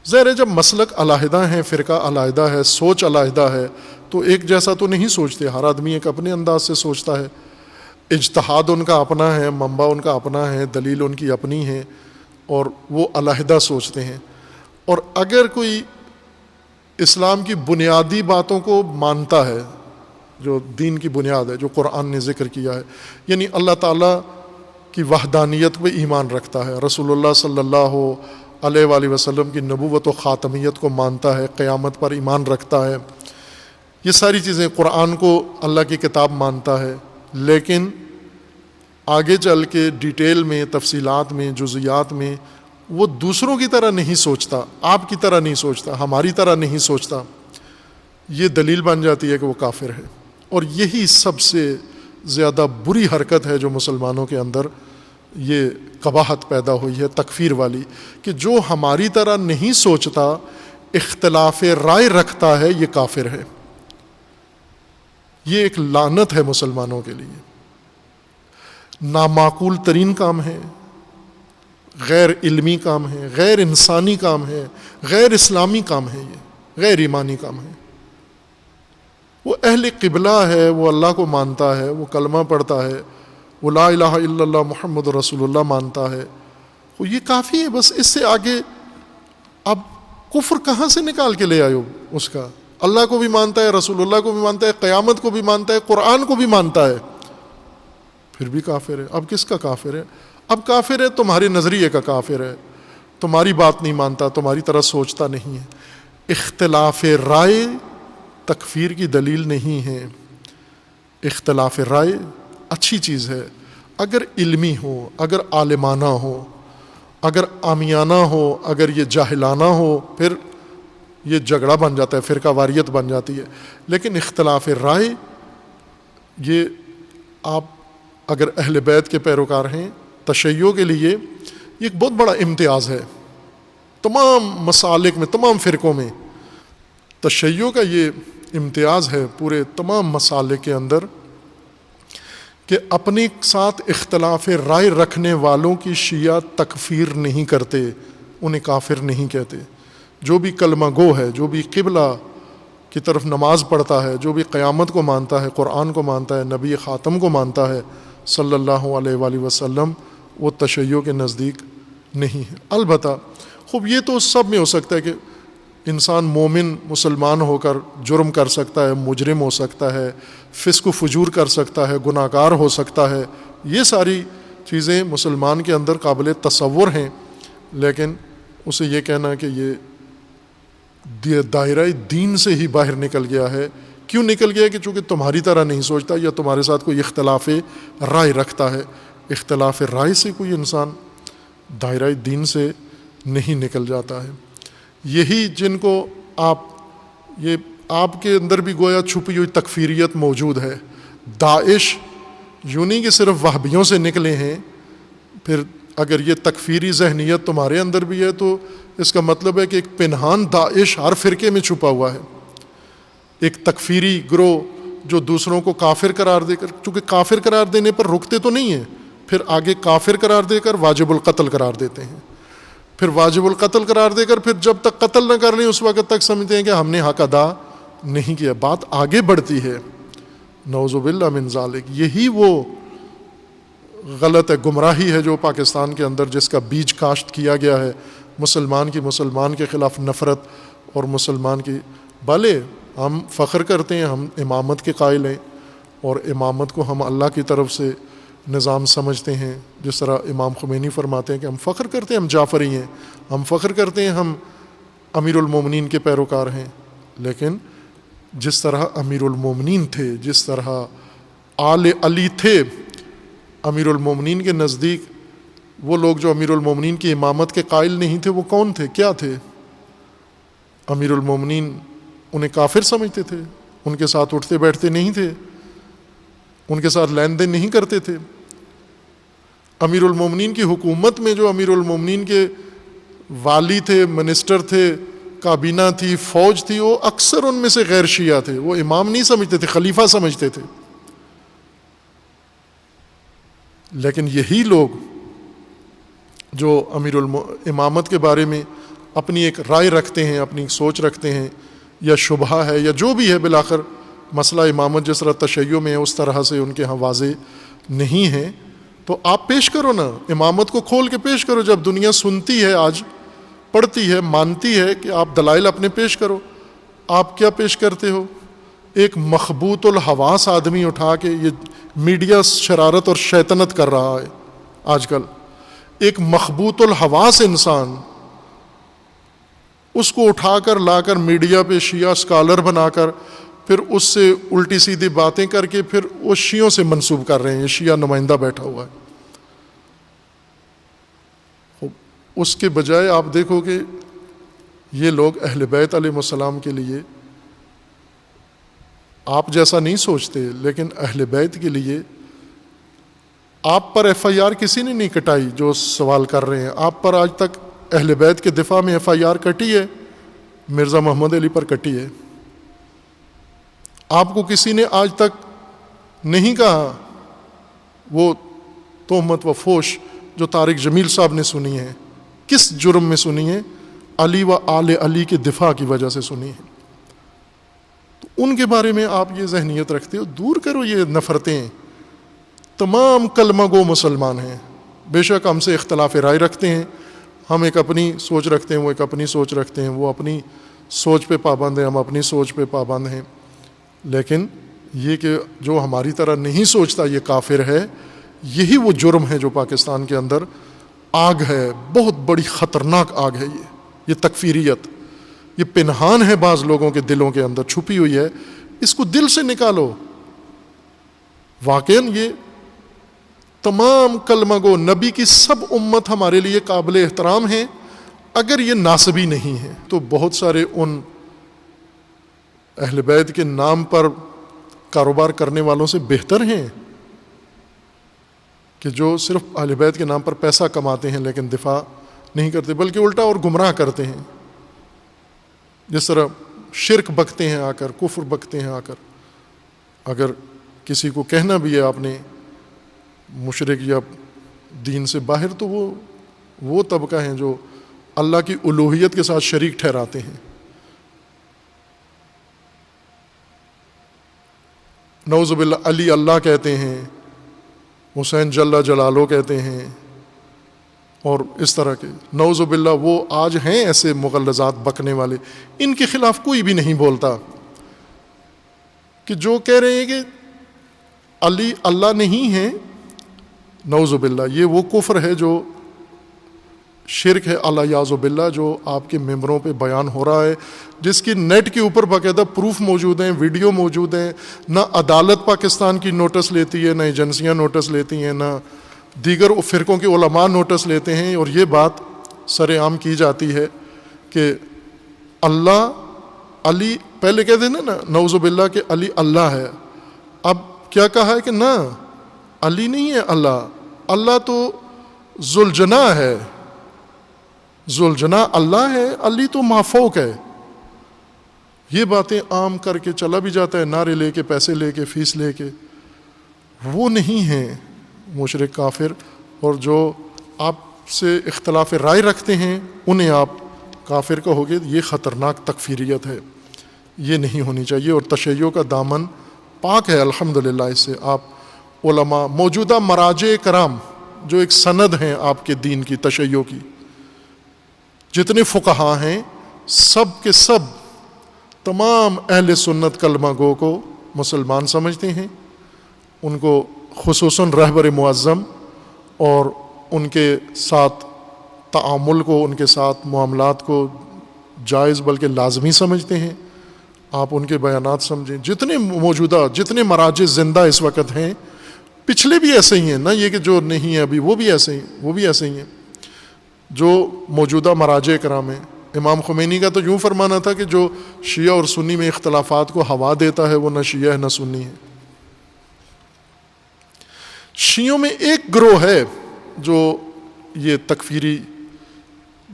ظاہر ہے جب مسلک علیحدہ ہیں، فرقہ علیحدہ ہے، سوچ علیحدہ ہے، تو ایک جیسا تو نہیں سوچتے، ہر آدمی ایک اپنے انداز سے سوچتا ہے، اجتہاد ان کا اپنا ہے، منبع ان کا اپنا ہے، دلیل ان کی اپنی ہے، اور وہ علیحدہ سوچتے ہیں۔ اور اگر کوئی اسلام کی بنیادی باتوں کو مانتا ہے، جو دین کی بنیاد ہے، جو قرآن نے ذکر کیا ہے، یعنی اللہ تعالیٰ کی وحدانیت پہ ایمان رکھتا ہے، رسول اللہ صلی اللہ علیہ وآلہ وسلم کی نبوت و خاتمیت کو مانتا ہے، قیامت پر ایمان رکھتا ہے، یہ ساری چیزیں، قرآن کو اللہ کی کتاب مانتا ہے، لیکن آگے چل کے ڈیٹیل میں، تفصیلات میں، جزیات میں وہ دوسروں کی طرح نہیں سوچتا، آپ کی طرح نہیں سوچتا، ہماری طرح نہیں سوچتا، یہ دلیل بن جاتی ہے کہ وہ کافر ہے۔ اور یہی سب سے زیادہ بری حرکت ہے جو مسلمانوں کے اندر یہ قباحت پیدا ہوئی ہے، تکفیر والی، کہ جو ہماری طرح نہیں سوچتا، اختلاف رائے رکھتا ہے، یہ کافر ہے۔ یہ ایک لعنت ہے مسلمانوں کے لیے، نامعقول ترین کام ہے، غیر علمی کام ہے، غیر انسانی کام ہے، غیر اسلامی کام ہے، یہ غیر ایمانی کام ہے۔ وہ اہل قبلہ ہے، وہ اللہ کو مانتا ہے، وہ کلمہ پڑھتا ہے، وہ لا الہ الا اللہ محمد رسول اللہ مانتا ہے، وہ یہ کافی ہے، بس اس سے آگے اب کفر کہاں سے نکال کے لے آئے اس کا؟ اللہ کو بھی مانتا ہے، رسول اللہ کو بھی مانتا ہے، قیامت کو بھی مانتا ہے، قرآن کو بھی مانتا ہے، پھر بھی کافر ہے۔ اب کس کا کافر ہے؟ اب کافر ہے تمہارے نظریے کا کافر ہے، تمہاری بات نہیں مانتا، تمہاری طرح سوچتا نہیں ہے۔ اختلاف رائے تکفیر کی دلیل نہیں ہے۔ اختلاف رائے اچھی چیز ہے، اگر علمی ہو، اگر عالمانہ ہو، اگر عامیانہ ہو، اگر یہ جاہلانہ ہو، پھر یہ جھگڑا بن جاتا ہے، فرقہ واریت بن جاتی ہے۔ لیکن اختلاف رائے، یہ آپ اگر اہل بیت کے پیروکار ہیں، تشیع کے لیے یہ ایک بہت بڑا امتیاز ہے، تمام مسالک میں، تمام فرقوں میں تشیع کا یہ امتیاز ہے، پورے تمام مسالک کے اندر، کہ اپنے ساتھ اختلاف رائے رکھنے والوں کی شیعہ تکفیر نہیں کرتے، انہیں کافر نہیں کہتے۔ جو بھی کلمہ گو ہے، جو بھی قبلہ کی طرف نماز پڑھتا ہے، جو بھی قیامت کو مانتا ہے، قرآن کو مانتا ہے، نبی خاتم کو مانتا ہے صلی اللہ علیہ وآلہ وسلم، وہ تشیع کے نزدیک نہیں ہے۔ البتہ خوب یہ تو سب میں ہو سکتا ہے کہ انسان مومن مسلمان ہو کر جرم کر سکتا ہے، مجرم ہو سکتا ہے، فسق و فجور کر سکتا ہے، گناہ گار ہو سکتا ہے، یہ ساری چیزیں مسلمان کے اندر قابل تصور ہیں، لیکن اسے یہ کہنا کہ یہ دائرہ دین سے ہی باہر نکل گیا ہے، کیوں نکل گیا؟ کہ چونکہ تمہاری طرح نہیں سوچتا یا تمہارے ساتھ کوئی اختلاف رائے رکھتا ہے۔ اختلاف رائے سے کوئی انسان دائرہ دین سے نہیں نکل جاتا ہے۔ یہی جن کو یہ آپ کے اندر بھی گویا چھپی ہوئی تکفیریت موجود ہے۔ داعش یوں نہیں کہ صرف وہابیوں سے نکلے ہیں، پھر اگر یہ تکفیری ذہنیت تمہارے اندر بھی ہے تو اس کا مطلب ہے کہ ایک پنہان داعش ہر فرقے میں چھپا ہوا ہے، ایک تکفیری گروہ جو دوسروں کو کافر قرار دے کر، چونکہ کافر قرار دینے پر رکتے تو نہیں ہیں، پھر آگے کافر قرار دے کر واجب القتل قرار دیتے ہیں، پھر واجب القتل قرار دے کر پھر جب تک قتل نہ کر لیں اس وقت تک سمجھتے ہیں کہ ہم نے حق ادا نہیں کیا۔ بات آگے بڑھتی ہے، نعوذ باللہ من ذالک۔ یہی وہ غلط ہے، گمراہی ہے جو پاکستان کے اندر جس کا بیج کاشت کیا گیا ہے، مسلمان کی مسلمان کے خلاف نفرت، اور مسلمان کی، بھلے ہم فخر کرتے ہیں، ہم امامت کے قائل ہیں، اور امامت کو ہم اللہ کی طرف سے نظام سمجھتے ہیں، جس طرح امام خمینی فرماتے ہیں کہ ہم فخر کرتے ہیں ہم جعفری ہیں، ہم فخر کرتے ہیں ہم امیر المومنین کے پیروکار ہیں، لیکن جس طرح امیر المومنین تھے، جس طرح آل علی تھے، امیر المومنین کے نزدیک وہ لوگ جو امیر المومنین کی امامت کے قائل نہیں تھے، وہ کون تھے، کیا تھے؟ امیر المومنین انہیں کافر سمجھتے تھے، ان کے ساتھ اٹھتے بیٹھتے نہیں تھے، ان کے ساتھ لین دین نہیں کرتے تھے۔ امیر المومنین کی حکومت میں جو امیر المومنین کے والی تھے، منسٹر تھے، کابینہ تھی، فوج تھی، وہ اکثر ان میں سے غیر شیعہ تھے، وہ امام نہیں سمجھتے تھے، خلیفہ سمجھتے تھے۔ لیکن یہی لوگ جو امامت کے بارے میں اپنی ایک رائے رکھتے ہیں، اپنی ایک سوچ رکھتے ہیں، یا شبہ ہے یا جو بھی ہے، بالآخر مسئلہ امامت جس طرح تشیع میں ہے اس طرح سے ان کے ہاں واضح نہیں ہے، تو آپ پیش کرو نا، امامت کو کھول کے پیش کرو. جب دنیا سنتی ہے، آج پڑھتی ہے، مانتی ہے کہ آپ دلائل اپنے پیش کرو. آپ کیا پیش کرتے ہو؟ ایک مخبوط الحواس آدمی اٹھا کے، یہ میڈیا شرارت اور شیطنت کر رہا ہے آج کل، ایک مخبوط الحواس انسان، اس کو اٹھا کر لا کر میڈیا پہ شیعہ اسکالر بنا کر پھر اس سے الٹی سیدھی باتیں کر کے پھر وہ شیعوں سے منسوب کر رہے ہیں. یہ شیعہ نمائندہ بیٹھا ہوا ہے. اس کے بجائے آپ دیکھو کہ یہ لوگ اہل بیت علیہ السلام کے لیے آپ جیسا نہیں سوچتے، لیکن اہل بیت کے لیے آپ پر ایف آئی آر کسی نے نہیں کٹائی. جو سوال کر رہے ہیں آپ پر، آج تک اہل بیت کے دفاع میں ایف آئی آر کٹی ہے؟ مرزا محمد علی پر کٹی ہے. آپ کو کسی نے آج تک نہیں کہا وہ تہمت و فوش جو طارق جمیل صاحب نے سنی ہے، کس جرم میں سنی ہے؟ علی و آل علی کے دفاع کی وجہ سے سنی ہے. تو ان کے بارے میں آپ یہ ذہنیت رکھتے ہو، دور کرو یہ نفرتیں. تمام کلمہ گو مسلمان ہیں، بے شک ہم سے اختلاف رائے رکھتے ہیں، ہم ایک اپنی سوچ رکھتے ہیں، وہ ایک اپنی سوچ رکھتے ہیں، وہ اپنی سوچ پہ پابند ہیں، ہم اپنی سوچ پہ پابند ہیں. لیکن یہ کہ جو ہماری طرح نہیں سوچتا یہ کافر ہے، یہی وہ جرم ہے جو پاکستان کے اندر آگ ہے، بہت بڑی خطرناک آگ ہے. یہ تکفیریت، یہ پنہان ہے، بعض لوگوں کے دلوں کے اندر چھپی ہوئی ہے. اس کو دل سے نکالو. واقعاً یہ تمام کلمہ گو نبی کی سب امت ہمارے لیے قابل احترام ہیں. اگر یہ ناسبی نہیں ہے تو بہت سارے ان اہل بیت کے نام پر کاروبار کرنے والوں سے بہتر ہیں کہ جو صرف اہل بیت کے نام پر پیسہ کماتے ہیں لیکن دفاع نہیں کرتے، بلکہ الٹا اور گمراہ کرتے ہیں. جس طرح شرک بکتے ہیں آ کر، کفر بکتے ہیں آ کر. اگر کسی کو کہنا بھی ہے آپ نے مشرک یا دین سے باہر، تو وہ طبقہ ہیں جو اللہ کی الوہیت کے ساتھ شریک ٹھہراتے ہیں. نعوذ باللہ علی اللہ کہتے ہیں، حسین جل جلالہ کہتے ہیں، اور اس طرح کے نعوذ باللہ وہ آج ہیں ایسے مغلظات بکنے والے. ان کے خلاف کوئی بھی نہیں بولتا کہ جو کہہ رہے ہیں کہ علی اللہ نہیں ہے. نعوذ باللہ یہ وہ کفر ہے جو شرک ہے الیاذ باللہ، جو آپ کے ممبروں پہ بیان ہو رہا ہے، جس کی نیٹ کے اوپر باقاعدہ پروف موجود ہیں، ویڈیو موجود ہیں. نہ عدالت پاکستان کی نوٹس لیتی ہے، نہ ایجنسیاں نوٹس لیتی ہیں، نہ دیگر فرقوں کے علماء نوٹس لیتے ہیں. اور یہ بات سر عام کی جاتی ہے کہ اللہ علی، پہلے کہتے ہیں نا نعوذ باللہ کہ علی اللہ ہے. اب کیا کہا ہے کہ نہ، علی نہیں ہے اللہ، اللہ تو ذوالجناح ہے، ذوالجناح اللہ ہے، علی تو مافوق ہے. یہ باتیں عام کر کے چلا بھی جاتا ہے، نعرے لے کے، پیسے لے کے، فیس لے کے. وہ نہیں ہیں مشرک کافر. اور جو آپ سے اختلاف رائے رکھتے ہیں انہیں آپ کافر کہو گے. یہ خطرناک تکفیریت ہے، یہ نہیں ہونی چاہیے. اور تشیع کا دامن پاک ہے الحمدللہ. اس سے آپ علماء، موجودہ مراجع کرام جو ایک سند ہیں آپ کے دین کی، تشیع کی، جتنے فقہا ہیں سب کے سب تمام اہل سنت کلمہ گو کو مسلمان سمجھتے ہیں. ان کو خصوصاً رہبر معظم اور ان کے ساتھ تعامل کو، ان کے ساتھ معاملات کو جائز بلکہ لازمی سمجھتے ہیں. آپ ان کے بیانات سمجھیں. جتنے موجودہ، جتنے مراجع زندہ اس وقت ہیں، پچھلے بھی ایسے ہی ہیں، نہ یہ کہ جو نہیں ہیں ابھی، وہ بھی ایسے ہی، وہ بھی ایسے ہی ہیں جو موجودہ مراجع کرام ہیں. امام خمینی کا تو یوں فرمانا تھا کہ جو شیعہ اور سنی میں اختلافات کو ہوا دیتا ہے وہ نہ شیعہ ہے نہ سنی ہے. شیعوں میں ایک گروہ ہے جو یہ تکفیری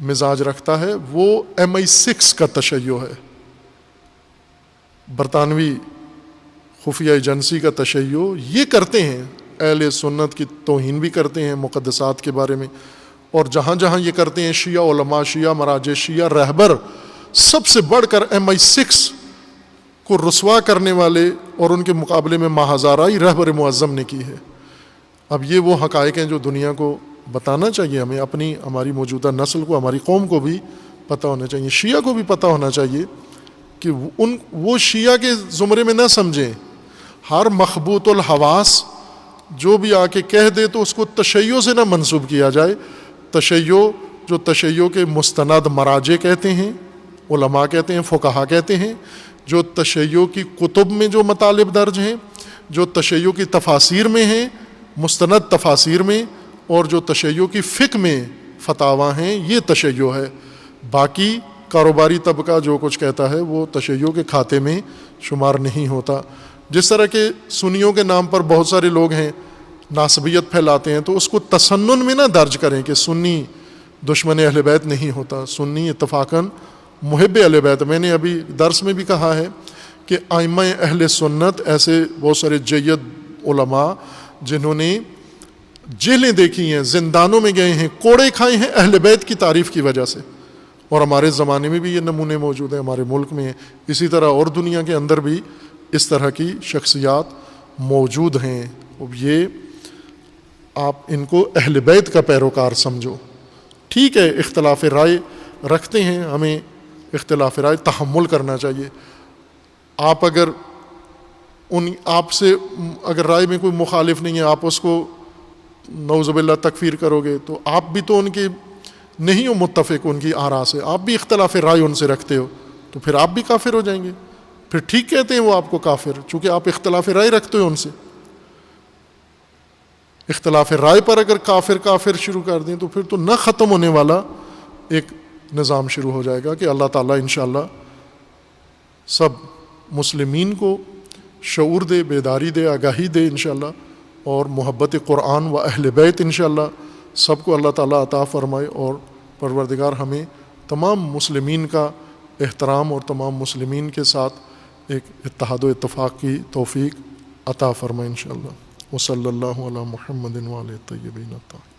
مزاج رکھتا ہے، وہ MI6 کا تشیع ہے، برطانوی خفیہ ایجنسی کا تشیع. یہ کرتے ہیں، اہل سنت کی توہین بھی کرتے ہیں، مقدسات کے بارے میں. اور جہاں جہاں یہ کرتے ہیں شیعہ علماء، شیعہ مراجع، شیعہ رہبر، سب سے بڑھ کر MI6 کو رسوا کرنے والے اور ان کے مقابلے میں ماہزارائی رہبر معظم نے کی ہے۔ اب یہ وہ حقائق ہیں جو دنیا کو بتانا چاہیے، ہمیں اپنی، ہماری موجودہ نسل کو، ہماری قوم کو بھی پتہ ہونا چاہیے، شیعہ کو بھی پتہ ہونا چاہیے کہ وہ شیعہ کے زمرے میں نہ سمجھیں۔ ہر مخبوط الحواس جو بھی آ کے کہہ دے تو اس کو تشیع سے نہ منسوب کیا جائے۔ تشیع جو تشیع کے مستند مراجع کہتے ہیں، علماء کہتے ہیں، فقہا کہتے ہیں، جو تشیع کی کتب میں جو مطالب درج ہیں، جو تشیع کی تفاسیر میں ہیں، مستند تفاسیر میں، اور جو تشیع کی فقہ میں فتاویٰ ہیں، یہ تشیع ہے۔ باقی کاروباری طبقہ جو کچھ کہتا ہے وہ تشیع کے کھاتے میں شمار نہیں ہوتا۔ جس طرح کہ سنیوں کے نام پر بہت سارے لوگ ہیں ناسبیت پھیلاتے ہیں، تو اس کو تسنن میں نہ درج کریں کہ سنی دشمن اہل بیت نہیں ہوتا، سنی اتفاقاً محب اہل بیت۔ میں نے ابھی درس میں بھی کہا ہے کہ ائمہ اہل سنت ایسے بہت سارے جید علماء جنہوں نے جیلیں دیکھی ہیں، زندانوں میں گئے ہیں، کوڑے کھائے ہیں اہل بیت کی تعریف کی وجہ سے، اور ہمارے زمانے میں بھی یہ نمونے موجود ہیں، ہمارے ملک میں اسی طرح اور دنیا کے اندر بھی اس طرح کی شخصیات موجود ہیں۔ اب یہ آپ ان کو اہل بیت کا پیروکار سمجھو۔ ٹھیک ہے، اختلاف رائے رکھتے ہیں، ہمیں اختلاف رائے تحمل کرنا چاہیے۔ آپ اگر آپ سے اگر رائے میں کوئی مخالف نہیں ہے، آپ اس کو نعوذ باللہ تکفیر کرو گے تو آپ بھی تو ان کے نہیں ہو متفق ان کی آراء سے، آپ بھی اختلاف رائے ان سے رکھتے ہو، تو پھر آپ بھی کافر ہو جائیں گے۔ پھر ٹھیک کہتے ہیں وہ آپ کو کافر، چونکہ آپ اختلاف رائے رکھتے ہو ان سے۔ اختلاف رائے پر اگر کافر شروع کر دیں تو پھر تو نہ ختم ہونے والا ایک نظام شروع ہو جائے گا کہ اللہ تعالیٰ انشاءاللہ سب مسلمین کو شعور دے، بیداری دے، آگاہی دے انشاءاللہ، اور محبت قرآن و اہل بیت انشاءاللہ سب کو اللہ تعالیٰ عطا فرمائے، اور پروردگار ہمیں تمام مسلمین کا احترام اور تمام مسلمین کے ساتھ ایک اتحاد و اتفاق کی توفیق عطا فرمائے انشاءاللہ۔ وصلی اللہ علی محمد وعلی الطیبین الطاہرین۔